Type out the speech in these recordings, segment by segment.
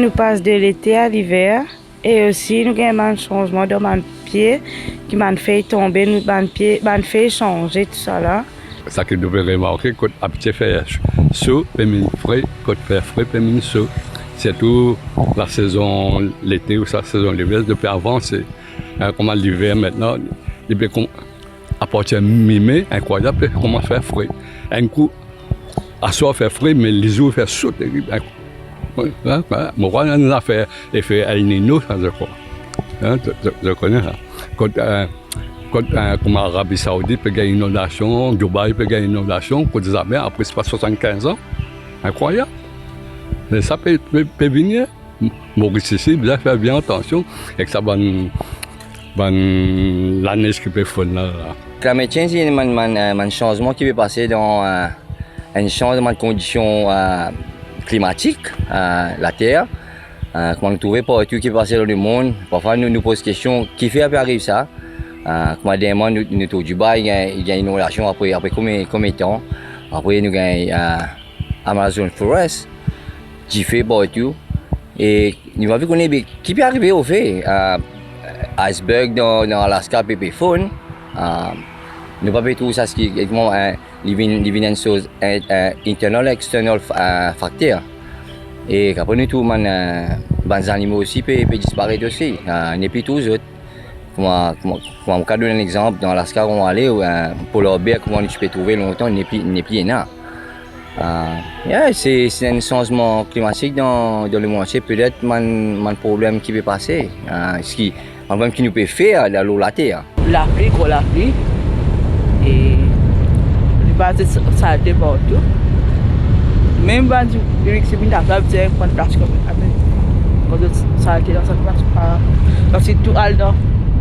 nous passons de l'été à l'hiver et aussi nous avons un changement de mon pied qui m'a fait tomber, nous m'a fait changer tout ça là. Ça que nous devons remarquer, quand habitué faire chaud, puis frais, quand faire frais, puis chaud. C'est tout la saison, l'été ou la saison l'hiver, depuis avant, c'est comment l'hiver maintenant, depuis à partir de mi-mai, incroyable, puis commence à faire frais. Un coup, à soir fait frais, mais les jours fait chaud, terrible. Moi, on a fait l'effet El Nino, ça je crois. Je connais ça. Quand comme Arabie Saoudite peut gagner une inondation, Dubaï peut gagner une inondation, Côte d'Azur, après c'est pas 75 ans. Incroyable. Mais ça peut venir. Maurice ici, bien faire bien attention et que ça va l'année qui peut faire là. Climate change, c'est un changement qui peut passer dans un changement de conditions climatiques, la Terre. Comment nous trouver partout qui passe dans le monde. Parfois, nous posons des questions qui fait arriver ça. Comme dernièrement, nous au Dubaï, il y a une inondation après combien de temps. Après, nous avons Amazon Forest qui fait partout. Et nous avons vu qu'on est qui peut arriver au fait. Iceberg dans Alaska, PP Faune. Nous avons tout ça, qui est une chose internal, external facteur. Et après nous tout, les animaux aussi peuvent disparaître aussi. N'est plus tous autres. Comme on peut donner un exemple, dans l'Alaska, on va aller pour leur bear, comment tu peux trouver longtemps, n'est plus là. C'est un changement climatique dans le monde. C'est peut-être un problème qui peut passer. Un problème qui nous peut faire dans l'eau la terre. La pluie. Et il passe ça partout. Même quand c'est bien d'accord, c'est une place comme ça. Ça dans cette place pas. Parce que tout est dans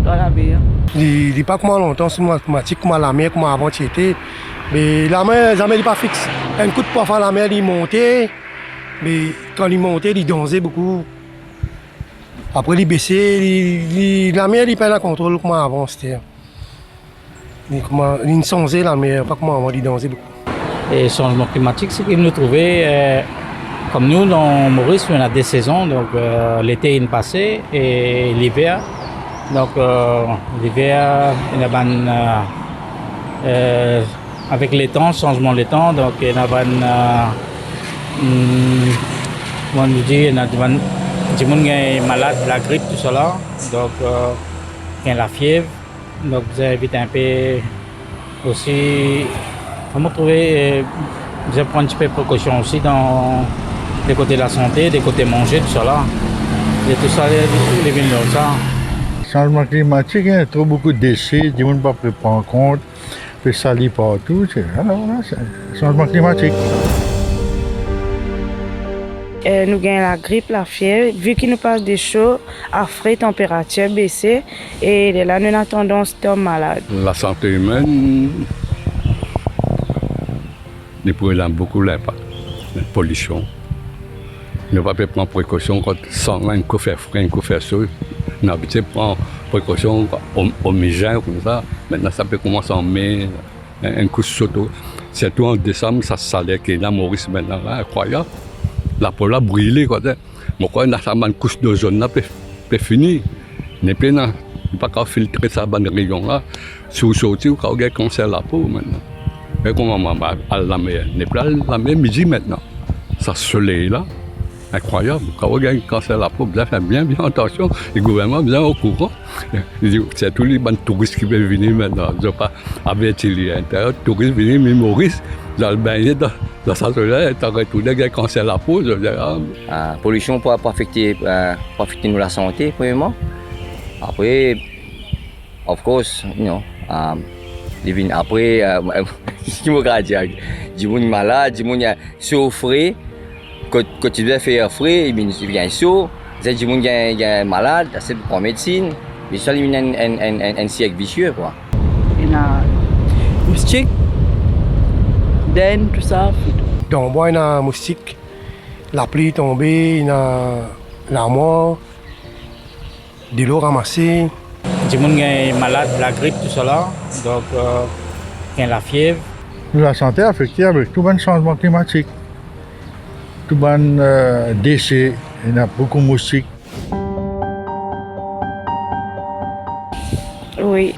la mer. Il n'est pas comme longtemps sur mathématique, comme la mer, comme avant c'était. Mais la mer, jamais n'est pas fixe. Un coup de poids la mer, il montait. Mais quand il montait, il dansait beaucoup. Après, il baissait. La mer, il perd la contrôle comme avant c'était. Il changeait la mer, pas comme avant, il dansait beaucoup. Et le changement climatique, c'est qu'il nous trouvait, comme nous, dans Maurice, on a des saisons, donc l'été est passé et l'hiver. Donc l'hiver, il y a avec les temps, changement des temps, donc il y a on nous dit, il y a des gens qui sont malades de la grippe, tout cela, donc il y a la fièvre, donc vous évitez un peu aussi. Comment trouver, je prends un petit peu de précaution aussi dans des côtés de la santé, des côtés manger, tout ça là. Et tout ça, les vignes comme ça. Changement climatique, il y a trop beaucoup de déchets, du monde ne peut pas prendre en compte, peut salir partout. Alors voilà, c'est changement climatique. Nous avons la grippe, la fièvre, vu qu'il nous passe des chauds, à frais, température baissée, et là nous avons tendance à tomber malade. La santé humaine, il pourrait beaucoup l'impact, la pollution. Nous ne pouvons pas prendre précaution quand un coup fait frais, un coup fait chaud. Nous avons prendre précaution au mi-juin comme ça. Maintenant, ça peut commencer en mai, un coup chaud. Surtout en décembre, ça salait qui est là, Maurice maintenant, là, incroyable. La peau a brûlé. Mais quand on a une couche d'ozone, là, peut finir. Il n'est pas qu'à filtrer ça dans les rayons là. Si vous sortez, vous avez un cancer de la peau maintenant. Et comment à la mer, n'est pas la mer midi maintenant. Ça soleil là, incroyable. Quand vous avez un cancer de la peau, vous faites bien attention. Le gouvernement est bien au courant. C'est tous les touristes qui peuvent venir maintenant. Ils n'ont pas averti l'intérieur. Les touristes viennent, mais Maurice, ils ont baigné dans sa soleil, ils ont retourné un cancer de la peau. La pollution peut affecter nous la santé, premièrement. Après, of course, you know. Après, si vous regardez, il y a des gens malades, des gens qui souffrent. Quand tu dois faire frais, il vient chaud. Il y a des gens qui sont malades, c'est pour la médecine. Mais ça, il y a un cercle vicieux. Il y a des moustiques, tout ça. Dans le bois, il y a des moustiques. La pluie est tombée, il y a la mort, de l'eau ramassée. Les gens qui sont malades de la grippe, tout ça là, donc il y a la fièvre. La santé est affectée avec tout le changement climatique, tout le déchets, Il y a beaucoup de moustiques. Oui.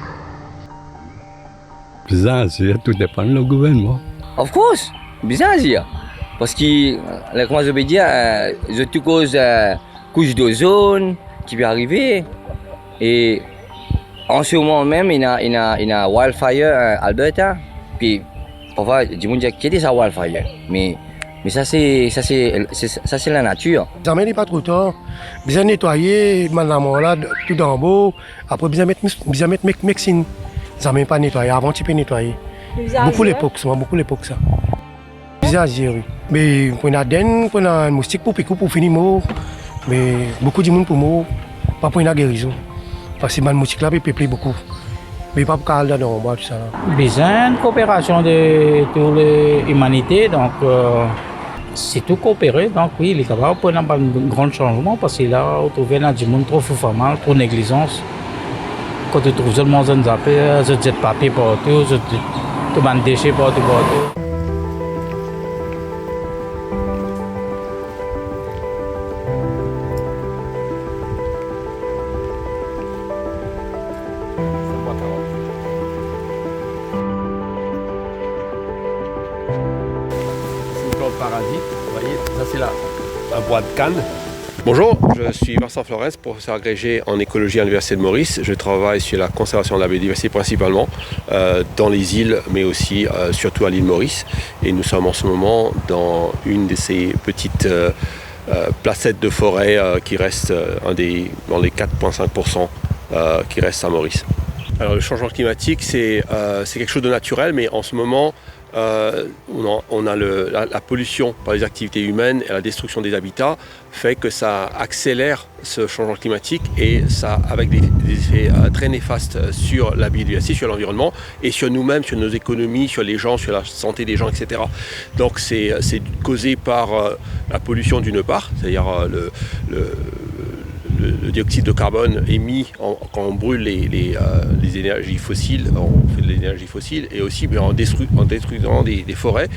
Bizarre, tout dépend du gouvernement. Of course, bizarre dia. Parce que, comment je vais dire, je te cause couche d'ozone qui peut arriver. Et en ce moment même, il y a wildfire en Alberta. Puis, parfois, je me dis, qu'est-ce que c'est wildfire? Mais ça, c'est la nature. Jamais n'est pas trop tard. Bien nettoyer, maintenant là, tout en haut. Après, bien mettre Mexine. Jamais pas nettoyer. Avant, tu peux nettoyer. Beaucoup l'époque, ça. Bizarre, oui. Mais pour une adène, pour un moustique, pour piquer, pour finir mort. Mais beaucoup de monde pour mort, pas pour une guérison. Parce que le moustique là peut peupler beaucoup. Mais pas pour calme dans le bois, tout ça. Besoin de coopération de toute l'humanité, donc c'est tout coopéré. Donc oui, il est capable de faire un grand changement parce que là, on trouve du monde trop fou mal, trop négligence. Quand tu trouves seulement un zappé, je jette papier partout, je jette des déchets partout. Parasite, vous voyez, ça c'est un bois de canne. Bonjour, je suis Vincent Flores, professeur agrégé en écologie à l'Université de Maurice. Je travaille sur la conservation de la biodiversité principalement dans les îles, mais aussi surtout à l'île Maurice. Et nous sommes en ce moment dans une de ces petites placettes de forêt qui reste dans les 4,5% qui restent à Maurice. Alors le changement climatique, c'est quelque chose de naturel, mais en ce moment, on a la pollution par les activités humaines et la destruction des habitats fait que ça accélère ce changement climatique et ça avec des effets très néfastes sur la biodiversité, sur l'environnement et sur nous-mêmes, sur nos économies, sur les gens, sur la santé des gens, etc. Donc c'est causé par la pollution d'une part, c'est-à-dire le dioxyde de carbone émis quand on brûle les énergies fossiles, on fait de l'énergie fossile, et aussi en détruisant des forêts,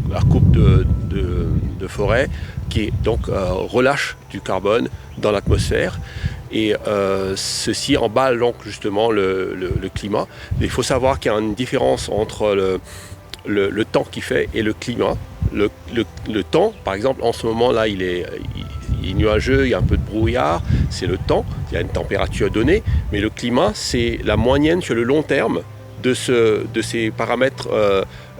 la coupe de forêts qui donc relâche du carbone dans l'atmosphère. Et ceci emballe donc justement le climat. Il faut savoir qu'il y a une différence entre le temps qu'il fait et le climat. Le temps, par exemple, en ce moment-là, il est nuageux, il y a un peu de brouillard, c'est le temps, il y a une température donnée, mais le climat, c'est la moyenne sur le long terme de ces paramètres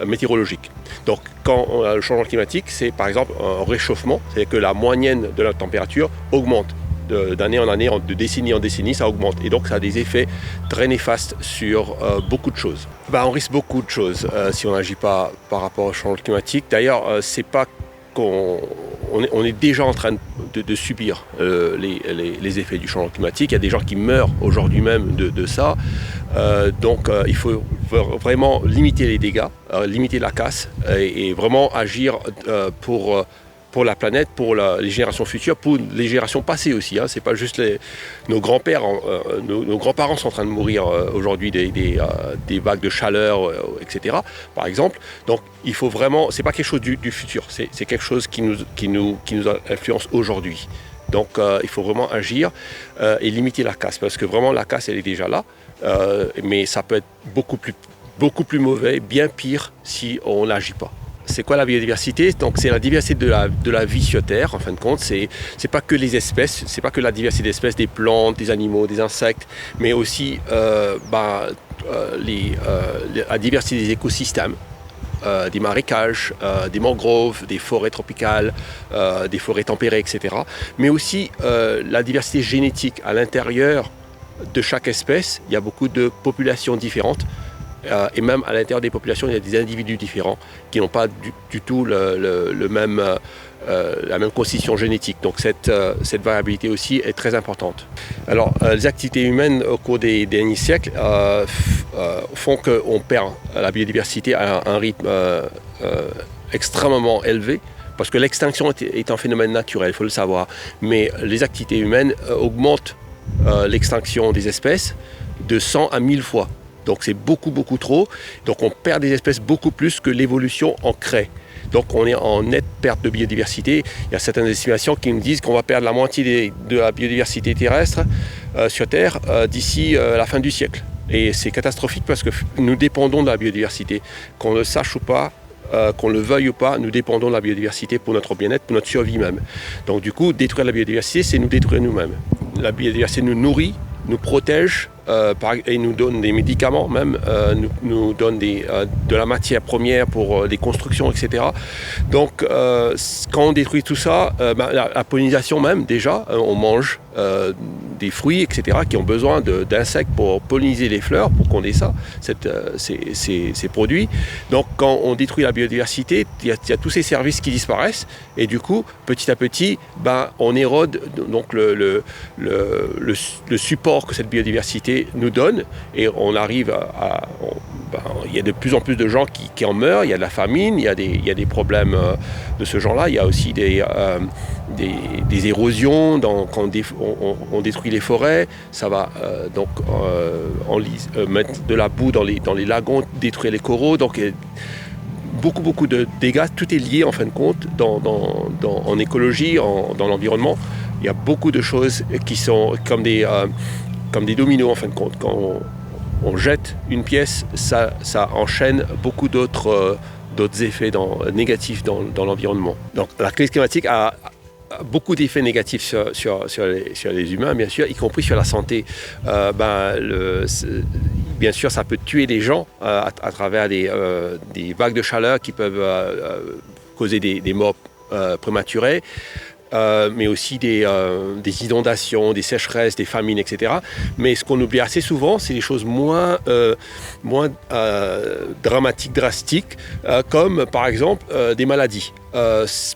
météorologiques. Donc, quand on a le changement climatique, c'est par exemple un réchauffement, c'est-à-dire que la moyenne de la température augmente. D'année en année, de décennie en décennie, ça augmente. Et donc, ça a des effets très néfastes sur beaucoup de choses. On risque beaucoup de choses si on n'agit pas par rapport au changement climatique. D'ailleurs, c'est pas on est déjà en train de subir les effets du changement climatique. Il y a des gens qui meurent aujourd'hui même de ça. Donc, il faut vraiment limiter les dégâts, limiter la casse et vraiment agir pour la planète, pour les générations futures, pour les générations passées aussi. Hein. C'est pas juste nos grands-pères, nos grands-parents sont en train de mourir aujourd'hui des vagues de chaleur, etc. Par exemple. Donc il faut vraiment, c'est pas quelque chose du futur, c'est quelque chose qui nous influence aujourd'hui. Donc il faut vraiment agir et limiter la casse, parce que vraiment la casse elle est déjà là, mais ça peut être beaucoup plus mauvais, bien pire si on n'agit pas. C'est quoi la biodiversité? Donc c'est la diversité de la vie sur Terre, en fin de compte. C'est pas que les espèces, c'est pas que la diversité d'espèces, des plantes, des animaux, des insectes, mais aussi la diversité des écosystèmes, des marécages, des mangroves, des forêts tropicales, des forêts tempérées, etc. Mais aussi la diversité génétique. À l'intérieur de chaque espèce, il y a beaucoup de populations différentes. Et même à l'intérieur des populations, il y a des individus différents qui n'ont pas du tout la même constitution génétique. Donc cette variabilité aussi est très importante. Alors les activités humaines au cours des derniers siècles font qu'on perd la biodiversité à un rythme extrêmement élevé. Parce que l'extinction est un phénomène naturel, il faut le savoir. Mais les activités humaines augmentent l'extinction des espèces de 100 à 1000 fois. Donc c'est beaucoup trop. Donc on perd des espèces beaucoup plus que l'évolution en crée. Donc on est en nette perte de biodiversité. Il y a certaines estimations qui nous disent qu'on va perdre la moitié de la biodiversité terrestre sur Terre d'ici la fin du siècle. Et c'est catastrophique parce que nous dépendons de la biodiversité. Qu'on le sache ou pas, qu'on le veuille ou pas, nous dépendons de la biodiversité pour notre bien-être, pour notre survie même. Donc du coup, détruire la biodiversité, c'est nous détruire nous-mêmes. La biodiversité nous nourrit, nous protège et nous donne des médicaments même, nous donne de la matière première pour des constructions, etc. Donc quand on détruit tout ça, la pollinisation même déjà, on mange des fruits, etc. qui ont besoin d'insectes pour polliniser les fleurs, pour qu'on ait ça, ces produits. Donc quand on détruit la biodiversité, il y a tous ces services qui disparaissent et du coup, petit à petit, on érode donc le support que cette biodiversité nous donne et on arrive il y a de plus en plus de gens qui en meurent, il y a de la famine, il y a des problèmes de ce genre-là, il y a aussi des érosions quand on détruit les forêts, ça va mettre de la boue dans les lagons, détruire les coraux, donc beaucoup de dégâts, tout est lié en fin de compte en écologie, dans l'environnement. Il y a beaucoup de choses qui sont comme des dominos en fin de compte. Quand on jette une pièce, ça enchaîne beaucoup d'autres effets négatifs dans l'environnement. Donc la crise climatique a beaucoup d'effets négatifs sur les humains, bien sûr, y compris sur la santé. Bien sûr, ça peut tuer les gens à travers des vagues de chaleur qui peuvent causer des morts prématurées. Mais aussi des inondations, des sécheresses, des famines, etc. Mais ce qu'on oublie assez souvent, c'est des choses moins dramatiques, drastiques, comme par exemple des maladies.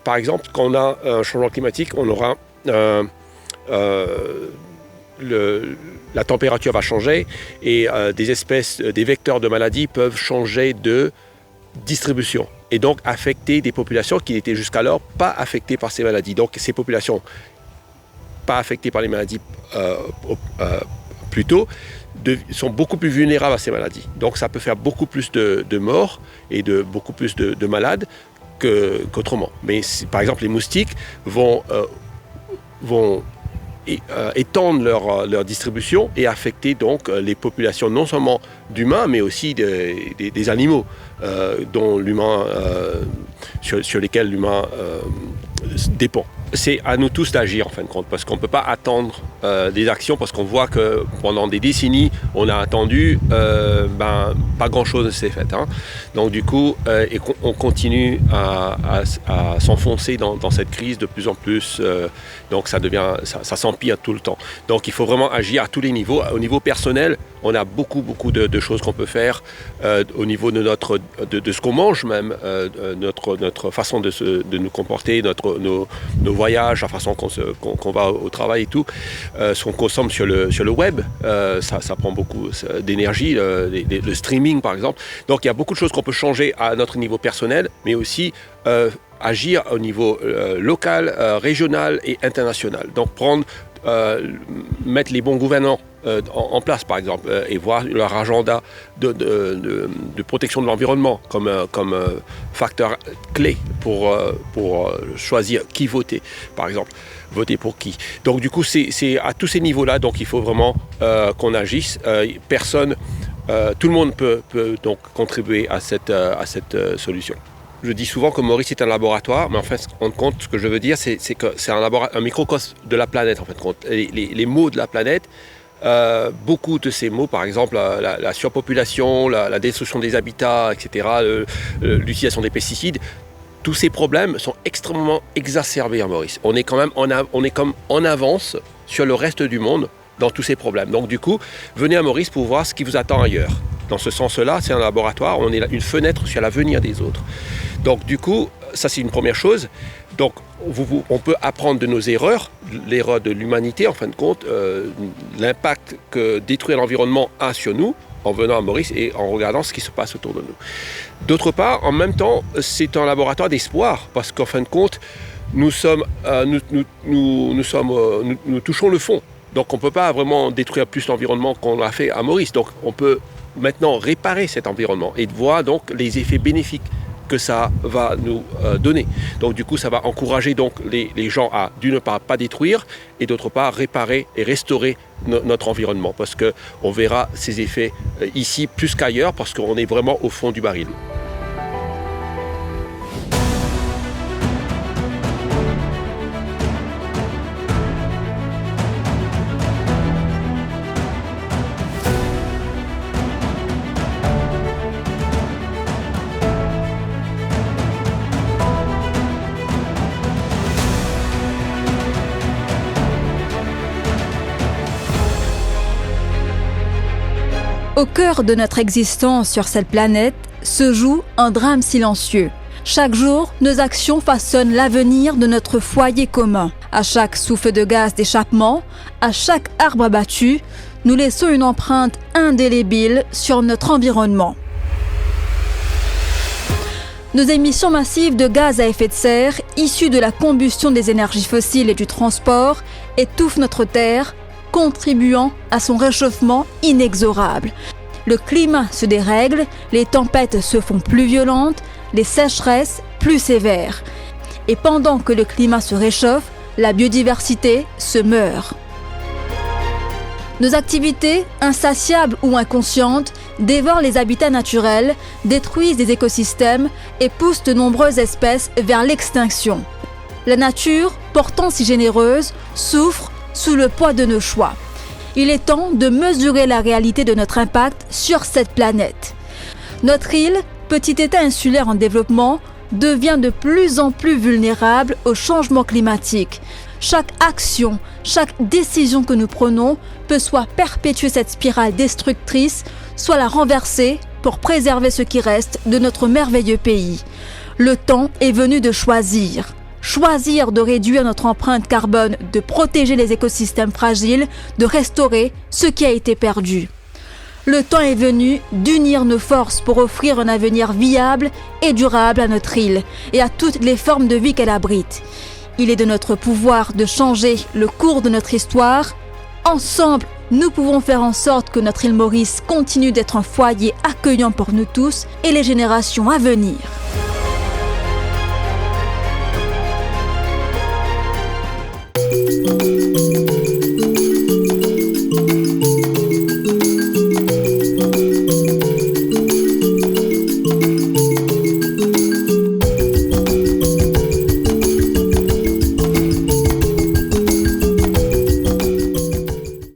Par exemple, quand on a un changement climatique, on aura la température va changer et des vecteurs de maladies peuvent changer de distribution et donc affecter des populations qui n'étaient jusqu'alors pas affectées par ces maladies. Donc ces populations pas affectées par les maladies plus tôt sont beaucoup plus vulnérables à ces maladies. Donc ça peut faire beaucoup plus de morts et beaucoup plus de malades qu'autrement. Mais par exemple les moustiques vont étendre leur distribution et affecter donc les populations non seulement d'humains mais aussi des animaux dont l'humain sur lesquels l'humain dépend. C'est à nous tous d'agir en fin de compte parce qu'on ne peut pas attendre des actions parce qu'on voit que pendant des décennies on a attendu pas grand chose ne s'est fait. Donc du coup on continue à s'enfoncer dans cette crise de plus en plus donc ça s'empire tout le temps. Donc il faut vraiment agir à tous les niveaux. Au niveau personnel, on a beaucoup de choses qu'on peut faire au niveau de ce qu'on mange même, notre façon de nous comporter, nos voyages, la façon qu'on va au travail et tout, ce qu'on consomme sur le web, ça prend beaucoup d'énergie, le streaming par exemple. Donc il y a beaucoup de choses qu'on peut changer à notre niveau personnel, mais aussi agir au niveau local, régional et international. Donc mettre les bons gouvernants en place par exemple et voir leur agenda de protection de l'environnement comme facteur clé pour choisir qui voter par exemple, voter pour qui. Donc du coup c'est à tous ces niveaux-là donc il faut vraiment qu'on agisse. Tout le monde peut donc contribuer à cette solution. Je dis souvent que Maurice est un laboratoire, mais en fait, en compte, ce que je veux dire, c'est que c'est un microcosme de la planète, en fait. Les maux de la planète, beaucoup de ces maux, par exemple la surpopulation, la destruction des habitats, etc., l'utilisation des pesticides, tous ces problèmes sont extrêmement exacerbés à Maurice. On est comme en avance sur le reste du monde dans tous ces problèmes. Donc du coup, venez à Maurice pour voir ce qui vous attend ailleurs. Dans ce sens-là, c'est un laboratoire, on est une fenêtre sur l'avenir des autres. Donc du coup, ça c'est une première chose. Donc on peut apprendre de nos erreurs, l'erreur de l'humanité en fin de compte, l'impact que détruire l'environnement a sur nous, en venant à Maurice et en regardant ce qui se passe autour de nous. D'autre part, en même temps, c'est un laboratoire d'espoir, parce qu'en fin de compte, nous touchons le fond. Donc on ne peut pas vraiment détruire plus l'environnement qu'on l'a fait à Maurice. Donc on peut maintenant réparer cet environnement et de voir donc les effets bénéfiques que ça va nous donner. Donc du coup, ça va encourager donc les gens à, d'une part, pas détruire et d'autre part, réparer et restaurer notre environnement parce qu'on verra ces effets ici plus qu'ailleurs parce qu'on est vraiment au fond du baril. Au cœur de notre existence sur cette planète se joue un drame silencieux. Chaque jour, nos actions façonnent l'avenir de notre foyer commun. À chaque souffle de gaz d'échappement, à chaque arbre abattu, nous laissons une empreinte indélébile sur notre environnement. Nos émissions massives de gaz à effet de serre, issues de la combustion des énergies fossiles et du transport, étouffent notre Terre, contribuant à son réchauffement inexorable. Le climat se dérègle, les tempêtes se font plus violentes, les sécheresses plus sévères. Et pendant que le climat se réchauffe, la biodiversité se meurt. Nos activités, insatiables ou inconscientes, dévorent les habitats naturels, détruisent des écosystèmes et poussent de nombreuses espèces vers l'extinction. La nature, pourtant si généreuse, souffre sous le poids de nos choix. Il est temps de mesurer la réalité de notre impact sur cette planète. Notre île, petit État insulaire en développement, devient de plus en plus vulnérable au changement climatique. Chaque action, chaque décision que nous prenons peut soit perpétuer cette spirale destructrice, soit la renverser pour préserver ce qui reste de notre merveilleux pays. Le temps est venu de choisir. Choisir de réduire notre empreinte carbone, de protéger les écosystèmes fragiles, de restaurer ce qui a été perdu. Le temps est venu d'unir nos forces pour offrir un avenir viable et durable à notre île et à toutes les formes de vie qu'elle abrite. Il est de notre pouvoir de changer le cours de notre histoire. Ensemble, nous pouvons faire en sorte que notre île Maurice continue d'être un foyer accueillant pour nous tous et les générations à venir.